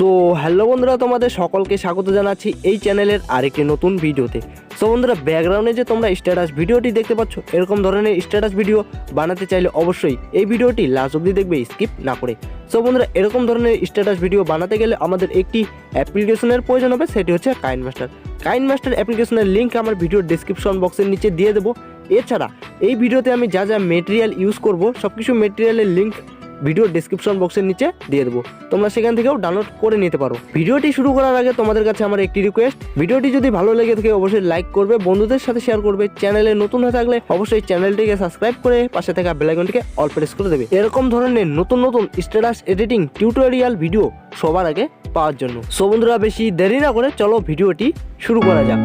তো হ্যালো বন্ধুরা, তোমাদের সকলকে স্বাগত জানাচ্ছি এই চ্যানেলের আরেকটি নতুন ভিডিওতে। সো বন্ধুরা, ব্যাকগ্রাউন্ডে যে তোমরা স্ট্যাটাস ভিডিওটি দেখতে পাচ্ছ, এরকম ধরনের স্ট্যাটাস ভিডিও বানাতে চাইলে অবশ্যই এই ভিডিওটি লাস্ট অবধি দেখবে, স্কিপ না করে। সো বন্ধুরা, এরকম ধরনের স্ট্যাটাস ভিডিও বানাতে গেলে আমাদের একটি অ্যাপ্লিকেশনের প্রয়োজন হবে, সেটি হচ্ছে কাইনমাস্টার। কাইনমাস্টার অ্যাপ্লিকেশনের লিঙ্ক আমার ভিডিওর ডিসক্রিপশন বক্সের নিচে দিয়ে দেবো। এছাড়া এই ভিডিওতে আমি যা যা মেটেরিয়াল ইউজ করব সব কিছু মেটেরিয়ালের লিঙ্ক ভিডিওর ডেসক্রিপশন বক্সের নিচে দিয়ে দেবো, তোমরা সেখান থেকেও ডাউনলোড করে নিতে পারো। ভিডিওটি শুরু করার আগে তোমাদের কাছে আমার একটি রিকোয়েস্ট, ভিডিওটি যদি ভালো লেগে থাকে অবশ্যই লাইক করবে, বন্ধুদের সাথে শেয়ার করবে, চ্যানেলে নতুন হয়ে থাকলে অবশ্যই চ্যানেলটিকে সাবস্ক্রাইব করে পাশে থাকা বেল আইকনটিকে অল প্রেস করে দেবে, এরকম ধরনের নতুন নতুন স্ট্যাটাস এডিটিং টিউটোরিয়াল ভিডিও সবার আগে পাওয়ার জন্য। সো বন্ধুরা, বেশি দেরি না করে চলো ভিডিওটি শুরু করা যাক।